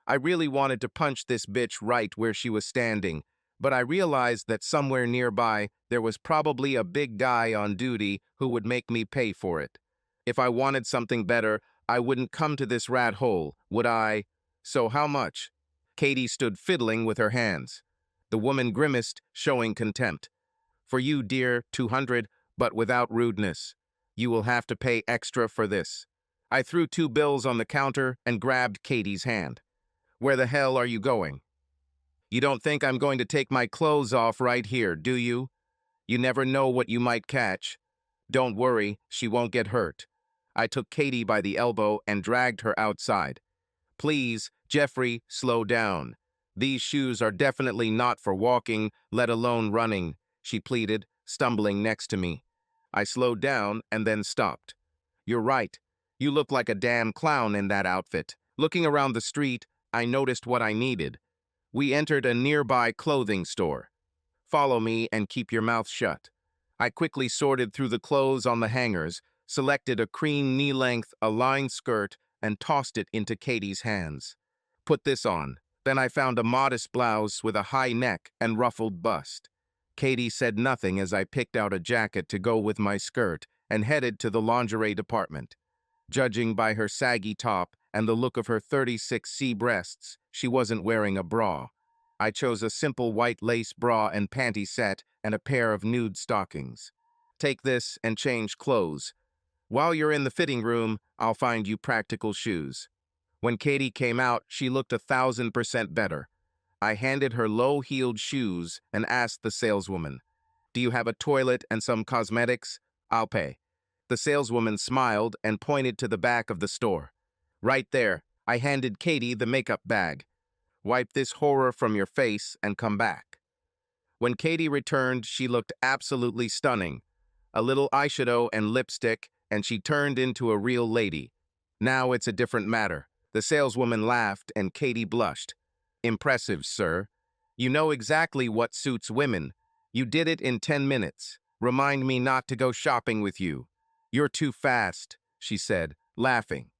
I really wanted to punch this bitch right where she was standing, but I realized that somewhere nearby there was probably a big guy on duty who would make me pay for it. If I wanted something better, I wouldn't come to this rat hole, would I? So how much? Katie stood fiddling with her hands. The woman grimaced, showing contempt. For you, dear, 200, but without rudeness. You will have to pay extra for this. I threw 2 bills on the counter and grabbed Katie's hand. Where the hell are you going? You don't think I'm going to take my clothes off right here, do you? You never know what you might catch. Don't worry, she won't get hurt. I took Katie by the elbow and dragged her outside. Please, Jeffrey, slow down. These shoes are definitely not for walking, let alone running, she pleaded, stumbling next to me. I slowed down and then stopped. "You're right. You look like a damn clown in that outfit." Looking around the street, I noticed what I needed. We entered a nearby clothing store. "Follow me and keep your mouth shut." I quickly sorted through the clothes on the hangers, selected a cream knee-length, aligned skirt, and tossed it into Katie's hands. "Put this on." Then I found a modest blouse with a high neck and ruffled bust. Katie said nothing as I picked out a jacket to go with my skirt and headed to the lingerie department. Judging by her saggy top and the look of her 36C breasts, she wasn't wearing a bra. I chose a simple white lace bra and panty set and a pair of nude stockings. "Take this and change clothes. While you're in the fitting room, I'll find you practical shoes." When Katie came out, she looked 1,000% better. I handed her low-heeled shoes and asked the saleswoman, "Do you have a toilet and some cosmetics? I'll pay." The saleswoman smiled and pointed to the back of the store. "Right there." I handed Katie the makeup bag. "Wipe this horror from your face and come back." When Katie returned, she looked absolutely stunning. A little eyeshadow and lipstick, and she turned into a real lady. "Now it's a different matter." The saleswoman laughed and Katie blushed. "Impressive, sir. You know exactly what suits women. You did it in 10 minutes. Remind me not to go shopping with you." "You're too fast," she said, laughing.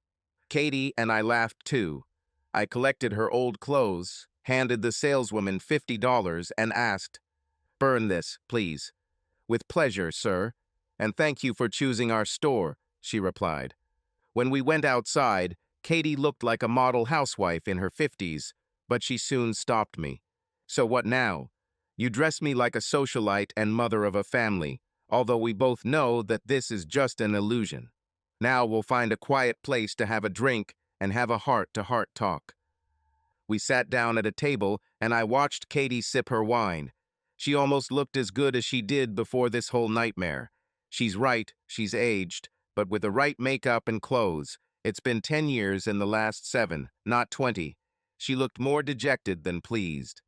Katie and I laughed too. I collected her old clothes, handed the saleswoman $50, and asked, "Burn this, please." "With pleasure, sir. And thank you for choosing our store," she replied. When we went outside, Katie looked like a model housewife in her 50s, but she soon stopped me. "So what now? You dress me like a socialite and mother of a family, although we both know that this is just an illusion. Now we'll find a quiet place to have a drink and have a heart-to-heart talk." We sat down at a table, and I watched Katie sip her wine. She almost looked as good as she did before this whole nightmare. She's right, she's aged, but with the right makeup and clothes. It's been 10 years in the last 7, not 20. She looked more dejected than pleased.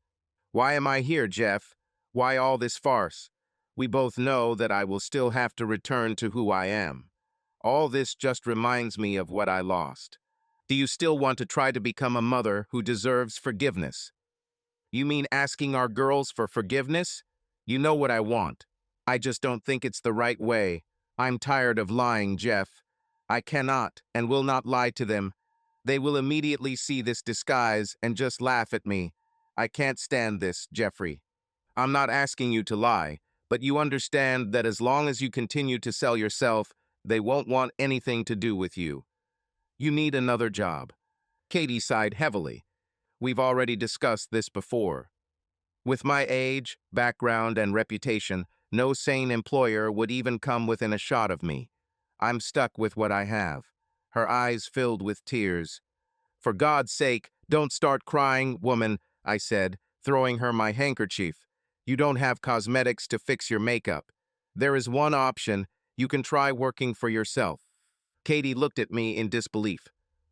"Why am I here, Jeff? Why all this farce? We both know that I will still have to return to who I am. All this just reminds me of what I lost. Do you still want to try to become a mother who deserves forgiveness?" "You mean asking our girls for forgiveness? You know what I want. I just don't think it's the right way. I'm tired of lying, Jeff. I cannot and will not lie to them. They will immediately see this disguise and just laugh at me. I can't stand this, Jeffrey. I'm not asking you to lie, but you understand that as long as you continue to sell yourself, they won't want anything to do with you. You need another job." Katie sighed heavily. "We've already discussed this before. With my age, background, and reputation, no sane employer would even come within a shot of me. I'm stuck with what I have." Her eyes filled with tears. "For God's sake, don't start crying, woman," I said, throwing her my handkerchief. "You don't have cosmetics to fix your makeup. There is one option. You can try working for yourself." Katie looked at me in disbelief.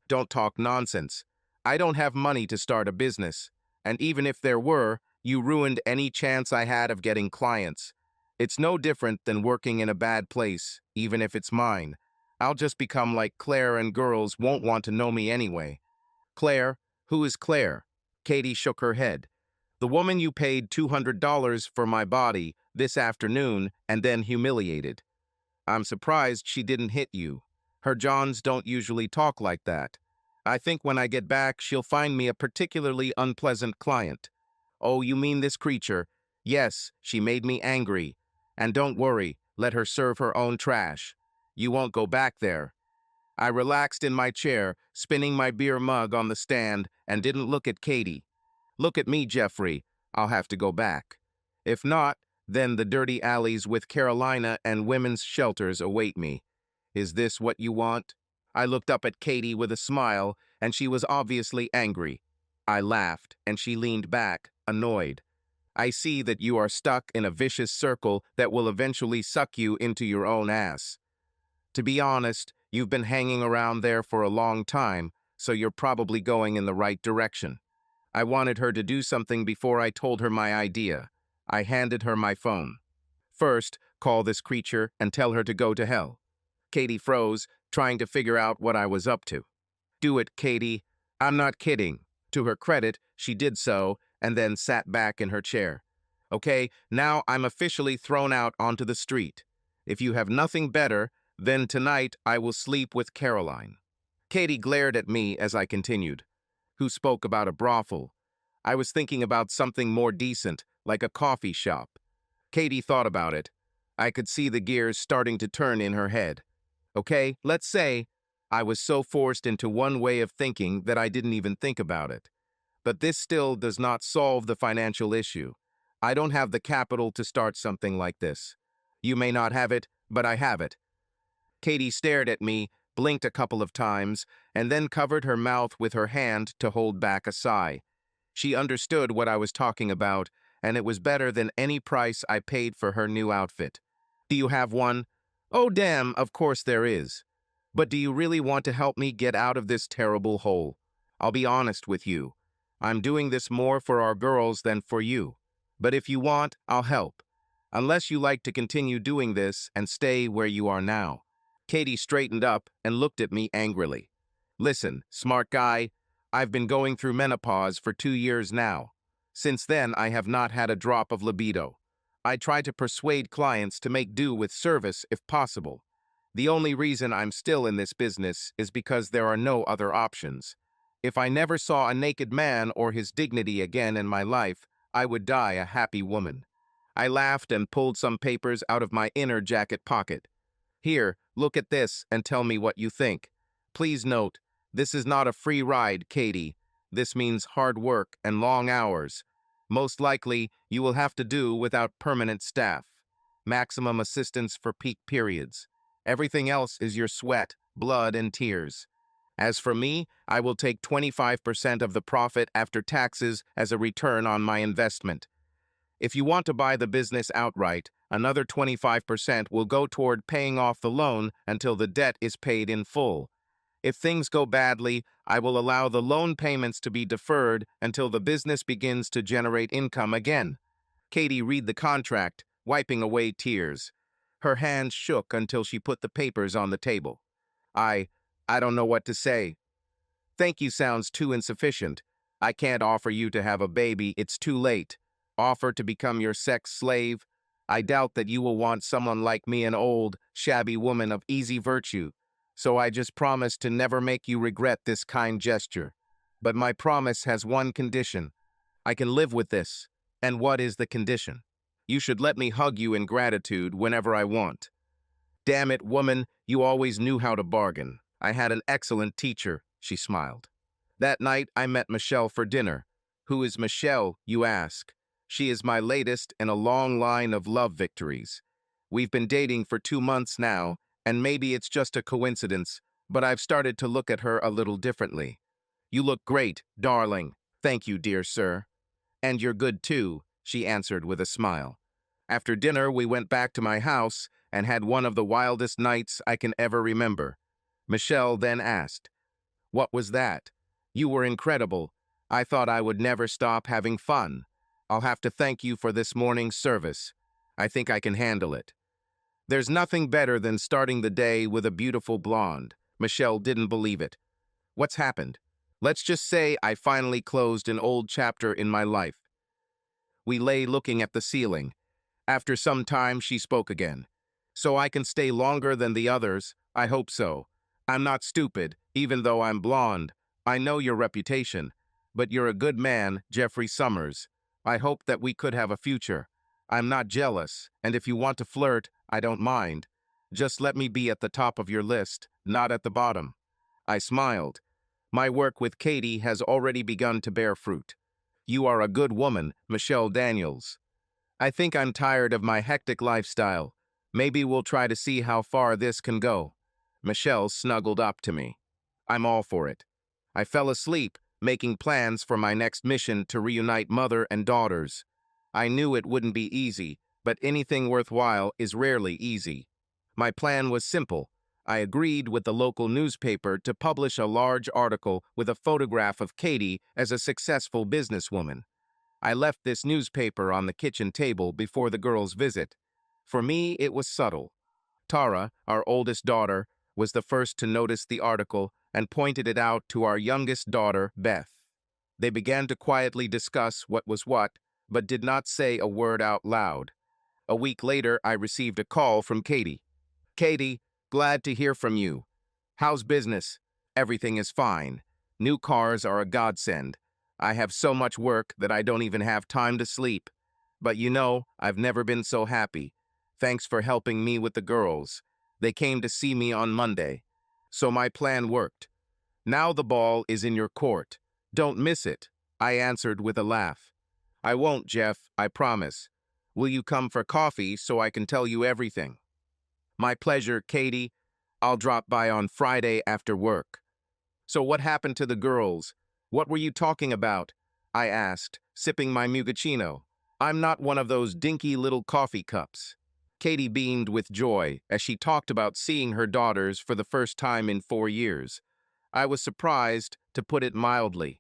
"Don't talk nonsense. I don't have money to start a business. And even if there were, you ruined any chance I had of getting clients. It's no different than working in a bad place, even if it's mine. I'll just become like Claire and girls won't want to know me anyway." "Claire? Who is Claire?" Katie shook her head. "The woman you paid $200 for my body this afternoon and then humiliated. I'm surprised she didn't hit you. Her Johns don't usually talk like that. I think when I get back, she'll find me a particularly unpleasant client." "Oh, you mean this creature?" "Yes, she made me angry. And don't worry, let her serve her own trash. You won't go back there." I relaxed in my chair, spinning my beer mug on the stand, and didn't look at Katie. "Look at me, Jeffrey. I'll have to go back. If not, then the dirty alleys with Carolina and women's shelters await me. Is this what you want?" I looked up at Katie with a smile, and she was obviously angry. I laughed, and she leaned back, annoyed. "I see that you are stuck in a vicious circle that will eventually suck you into your own ass. To be honest, you've been hanging around there for a long time, so you're probably going in the right direction." I wanted her to do something before I told her my idea. I handed her my phone. First, call this creature and tell her to go to hell. Katie froze, trying to figure out what I was up to. Do it, Katie. I'm not kidding. To her credit, she did so and then sat back in her chair. Okay, now I'm officially thrown out onto the street. If you have nothing better, then tonight I will sleep with Caroline. Katie glared at me as I continued. Who spoke about a brothel? I was thinking about something more decent, like a coffee shop. Katie thought about it. I could see the gears starting to turn in her head. Okay, let's say I was so forced into one way of thinking that I didn't even think about it. But this still does not solve the financial issue. I don't have the capital to start something like this. You may not have it, but I have it. Katie stared at me, blinked a couple of times, and then covered her mouth with her hand to hold back a sigh. She understood what I was talking about, and it was better than any price I paid for her new outfit. Do you have one? Oh, damn, of course there is. But do you really want to help me get out of this terrible hole? I'll be honest with you. I'm doing this more for our girls than for you. But if you want, I'll help. Unless you like to continue doing this and stay where you are now. Katie straightened up and looked at me angrily. Listen, smart guy, I've been going through menopause for 2 years now. Since then, I have not had a drop of libido. I try to persuade clients to make do with service if possible. The only reason I'm still in this business is because there are no other options. If I never saw a naked man or his dignity again in my life, I would die a happy woman. I laughed and pulled some papers out of my inner jacket pocket. Here, look at this and tell me what you think. Please note, this is not a free ride, Katie. This means hard work and long hours. Most likely, you will have to do without permanent staff. Maximum assistance for peak periods. Everything else is your sweat, blood, and tears. As for me, I will take 25% of the profit after taxes as a return on my investment. If you want to buy the business outright, another 25% will go toward paying off the loan until the debt is paid in full. If things go badly, I will allow the loan payments to be deferred until the business begins to generate income again. Katie read the contract, wiping away tears. Her hands shook until she put the papers on the table. I don't know what to say. Thank you sounds too insufficient. I can't offer you to have a baby, it's too late. Offer to become your sex slave? I doubt that you will want someone like me, an old, shabby woman of easy virtue. So I just promise to never make you regret this kind gesture. But my promise has one condition. I can live with this. And what is the condition? You should let me hug you in gratitude whenever I want. Damn it, woman, you always knew how to bargain. I had an excellent teacher, she smiled. That night, I met Michelle for dinner. Who is Michelle, you ask? She is my latest in a long line of love victories. We've been dating for 2 months now, and maybe it's just a coincidence, but I've started to look at her a little differently. You look great, darling. Thank you, dear sir. And you're good too, she answered with a smile. After dinner, we went back to my house and had one of the wildest nights I can ever remember. Michelle then asked, "What was that? You were incredible. I thought I would never stop having fun. I'll have to thank you for this morning's service. I think I can handle it." There's nothing better than starting the day with a beautiful blonde. Michelle didn't believe it. What's happened? Let's just say I finally closed an old chapter in my life. We lay looking at the ceiling. After some time, she spoke again. So I can stay longer than the others? I hope so. I'm not stupid, even though I'm blonde. I know your reputation. But you're a good man, Jeffrey Summers. I hope that we could have a future. I'm not jealous, and if you want to flirt, I don't mind. Just let me be at the top of your list, not at the bottom. I smiled. My work with Katie has already begun to bear fruit. You are a good woman, Michelle Daniels. I think I'm tired of my hectic lifestyle. Maybe we'll try to see how far this can go. Michelle snuggled up to me. I'm all for it. I fell asleep, making plans for my next mission to reunite mother and daughters. I knew it wouldn't be easy, but anything worthwhile is rarely easy. My plan was simple. I agreed with the local newspaper to publish a large article with a photograph of Katie as a successful businesswoman. I left this newspaper on the kitchen table before the girls' visit. For me, it was subtle. Tara, our oldest daughter, was the first to notice the article and pointed it out to our youngest daughter, Beth. They began to quietly discuss what was what, but did not say a word out loud. A week later, I received a call from Katie. Katie, glad to hear from you. How's business? Everything is fine. New cars are a godsend. I have so much work that I don't even have time to sleep. But you know, I've never been so happy. Thanks for helping me with the girls. They came to see me on Monday. So my plan worked. Now the ball is in your court. Don't miss it, I answered with a laugh. I won't, Jeff, I promise. Will you come for coffee so I can tell you everything? My pleasure, Katie. I'll drop by on Friday after work. So what happened to the girls? What were you talking about? I asked, sipping my mugacchino. I'm not one of those dinky little coffee cups. Katie beamed with joy as she talked about seeing her daughters for the first time in 4 years. I was surprised, to put it mildly.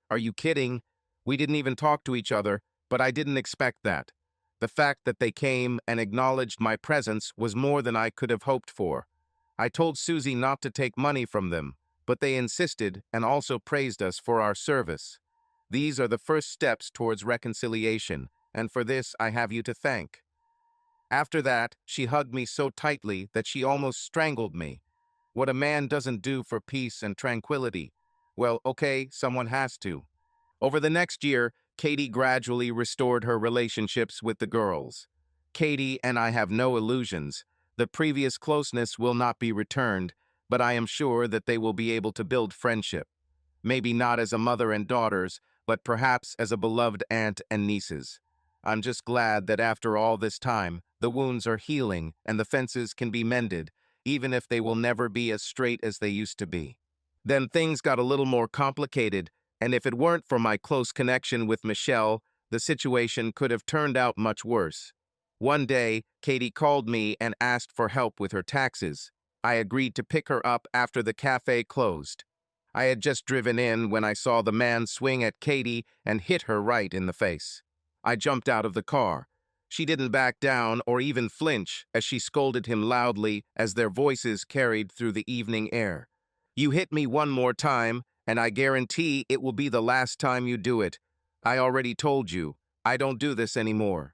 Are you kidding? We didn't even talk to each other, but I didn't expect that. The fact that they came and acknowledged my presence was more than I could have hoped for. I told Susie not to take money from them, but they insisted and also praised us for our service. These are the first steps towards reconciliation, and for this I have you to thank. After that, she hugged me so tightly that she almost strangled me. What a man doesn't do for peace and tranquility. Well, okay, someone has to. Over the next year, Katie gradually restored her relationships with the girls. Katie and I have no illusions. The previous closeness will not be returned, but I am sure that they will be able to build friendship. Maybe not as a mother and daughters, but perhaps as a beloved aunt and nieces. I'm just glad that after all this time, the wounds are healing and the fences can be mended, even if they will never be as straight as they used to be. Then things got a little more complicated, and if it weren't for my close connection with Michelle, the situation could have turned out much worse. One day, Katie called me and asked for help with her taxes. I agreed to pick her up after the cafe closed. I had just driven in when I saw the man swing at Katie and hit her right in the face. I jumped out of the car. She didn't back down or even flinch as she scolded him loudly as their voices carried through the evening air. You hit me one more time, and I guarantee it will be the last time you do it. I already told you, I don't do this anymore.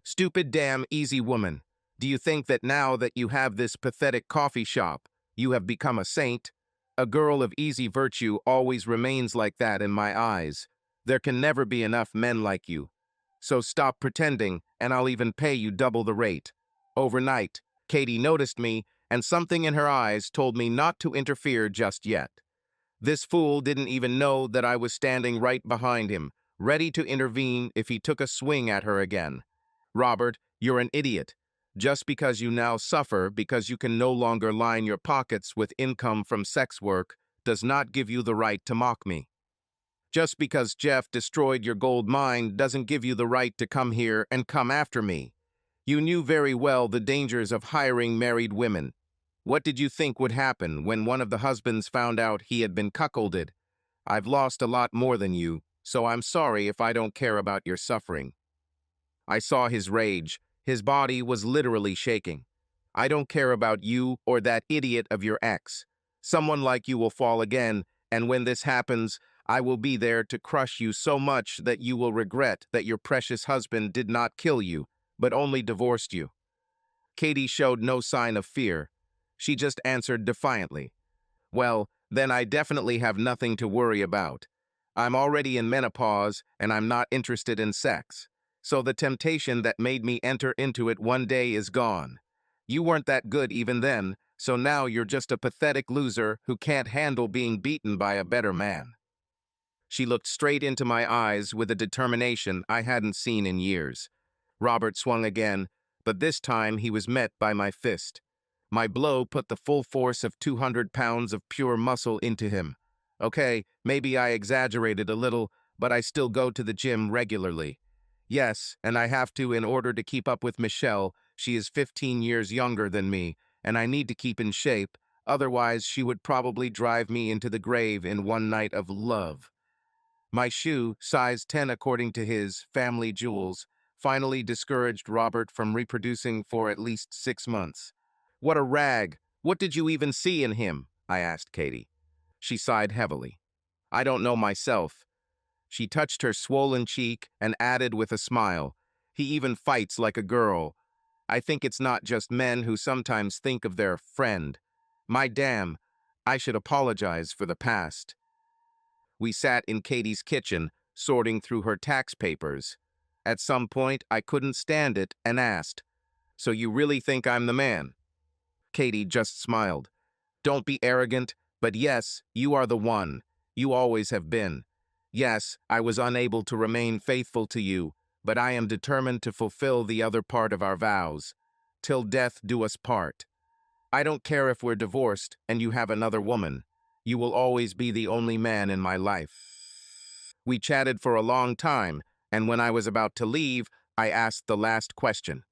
Stupid damn easy woman. Do you think that now that you have this pathetic coffee shop, you have become a saint? A girl of easy virtue always remains like that in my eyes. There can never be enough men like you. So stop pretending, and I'll even pay you double the rate. Overnight, Katie noticed me, and something in her eyes told me not to interfere just yet. This fool didn't even know that I was standing right behind him, ready to intervene if he took a swing at her again. Robert, you're an idiot. Just because you now suffer because you can no longer line your pockets with income from sex work does not give you the right to mock me. Just because Jeff destroyed your gold mine doesn't give you the right to come here and come after me. You knew very well the dangers of hiring married women. What did you think would happen when one of the husbands found out he had been cuckolded? I've lost a lot more than you, so I'm sorry if I don't care about your suffering. I saw his rage. His body was literally shaking. I don't care about you or that idiot of your ex. Someone like you will fall again, and when this happens, I will be there to crush you so much that you will regret that your precious husband did not kill you, but only divorced you. Katie showed no sign of fear. She just answered defiantly. Well, then I definitely have nothing to worry about. I'm already in menopause, and I'm not interested in sex. So the temptation that made me enter into it one day is gone. You weren't that good even then, so now you're just a pathetic loser who can't handle being beaten by a better man. She looked straight into my eyes with a determination I hadn't seen in years. Robert swung again, but this time he was met by my fist. My blow put the full force of 200 pounds of pure muscle into him. Okay, maybe I exaggerated a little, but I still go to the gym regularly. Yes, and I have to in order to keep up with Michelle. She is 15 years younger than me, and I need to keep in shape, otherwise she would probably drive me into the grave in one night of love. My shoe, size 10 according to his family jewels, finally discouraged Robert from reproducing for at least 6 months. What a rag! What did you even see in him? I asked Katie. She sighed heavily. I don't know myself. She touched her swollen cheek and added with a smile, he even fights like a girl. I think it's not just men who sometimes think of their friend. My damn, I should apologize for the past. We sat in Katie's kitchen, sorting through her tax papers. At some point, I couldn't stand it and asked, so you really think I'm the man? Katie just smiled. Don't be arrogant, but yes, you are the one. You always have been. Yes, I was unable to remain faithful to you, but I am determined to fulfill the other part of our vows. Till death do us part. I don't care if we're divorced and you have another woman. You will always be the only man in my life. We chatted for a long time, and when I was about to leave, I asked the last question.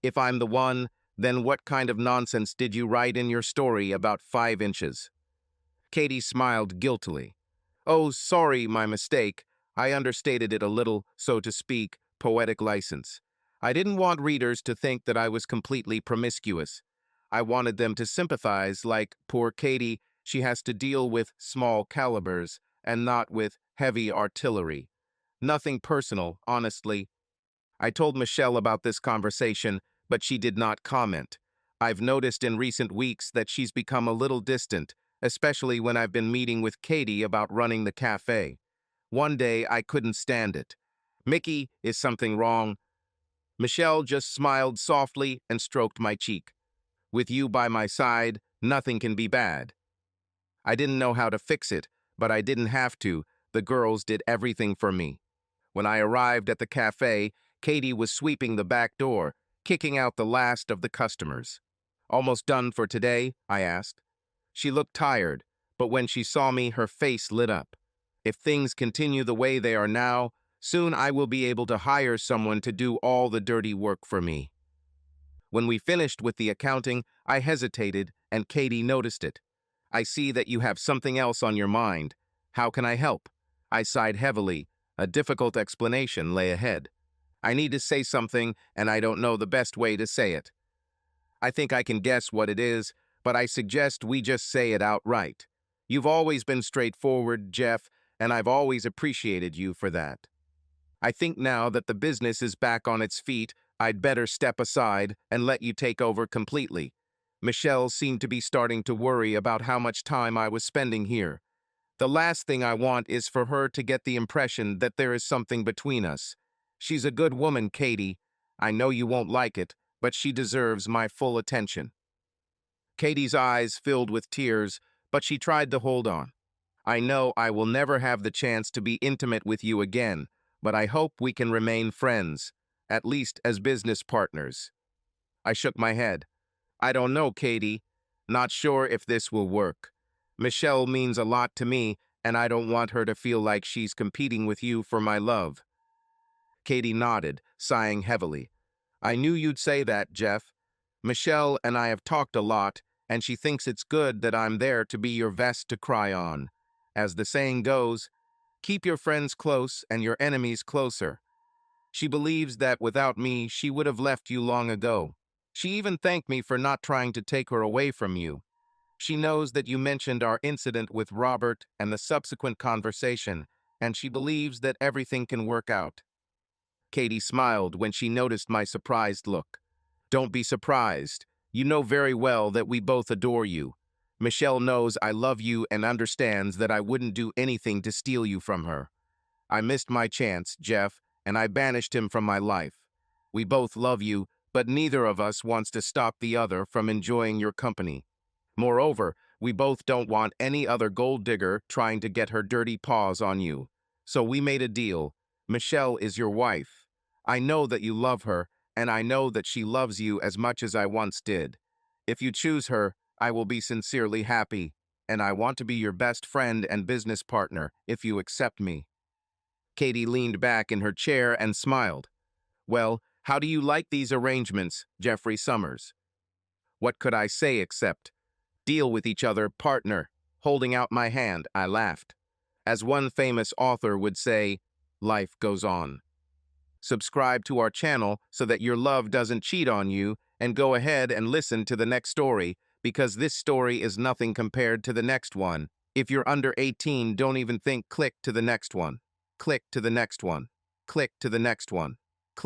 If I'm the one, then what kind of nonsense did you write in your story about 5 inches? Katie smiled guiltily. Oh, sorry, my mistake. I understated it a little, so to speak, poetic license. I didn't want readers to think that I was completely promiscuous. I wanted them to sympathize, like, poor Katie, she has to deal with small calibers and not with heavy artillery. Nothing personal, honestly. I told Michelle about this conversation, but she did not comment. I've noticed in recent weeks that she's become a little distant, especially when I've been meeting with Katie about running the cafe. One day, I couldn't stand it. Mickey, is something wrong? Michelle just smiled softly and stroked my cheek. With you by my side, nothing can be bad. I didn't know how to fix it, but I didn't have to. The girls did everything for me. When I arrived at the cafe, Katie was sweeping the back door, kicking out the last of the customers. Almost done for today? I asked. She looked tired, but when she saw me, her face lit up. If things continue the way they are now, soon I will be able to hire someone to do all the dirty work for me. When we finished with the accounting, I hesitated, and Katie noticed it. I see that you have something else on your mind. How can I help? I sighed heavily. A difficult explanation lay ahead. I need to say something, and I don't know the best way to say it. I think I can guess what it is, but I suggest we just say it outright. You've always been straightforward, Jeff, and I've always appreciated you for that. I think now that the business is back on its feet, I'd better step aside and let you take over completely. Michelle seemed to be starting to worry about how much time I was spending here. The last thing I want is for her to get the impression that there is something between us. She's a good woman, Katie. I know you won't like it, but she deserves my full attention. Katie's eyes filled with tears, but she tried to hold on. I know I will never have the chance to be intimate with you again, but I hope we can remain friends, at least as business partners. I shook my head. I don't know, Katie. Not sure if this will work. Michelle means a lot to me, and I don't want her to feel like she's competing with you for my love. Katie nodded, sighing heavily. I knew you'd say that, Jeff. Michelle and I have talked a lot, and she thinks it's good that I'm there to be your vest to cry on. As the saying goes, keep your friends close and your enemies closer. She believes that without me, she would have left you long ago. She even thanked me for not trying to take her away from you. She knows that you mentioned our incident with Robert and the subsequent conversation, and she believes that everything can work out. Katie smiled when she noticed my surprised look. Don't be surprised. You know very well that we both adore you. Michelle knows I love you and understands that I wouldn't do anything to steal you from her. I missed my chance, Jeff, and I banished him from my life. We both love you, but neither of us wants to stop the other from enjoying your company. Moreover, we both don't want any other gold digger trying to get her dirty paws on you. So we made a deal. Michelle is your wife. I know that you love her, and I know that she loves you as much as I once did. If you choose her, I will be sincerely happy, and I want to be your best friend and business partner if you accept me. Katie leaned back in her chair and smiled. Well, how do you like these arrangements, Jeffrey Summers? What could I say except, deal with each other, partner? Holding out my hand, I laughed. As one famous author would say, life goes on. Subscribe to our channel so that your love doesn't cheat on you, and go ahead and listen to the next story, because this story is nothing compared to the next one. If you're under 18, don't even think, click to the next one. Click to the next one. Click to the next one.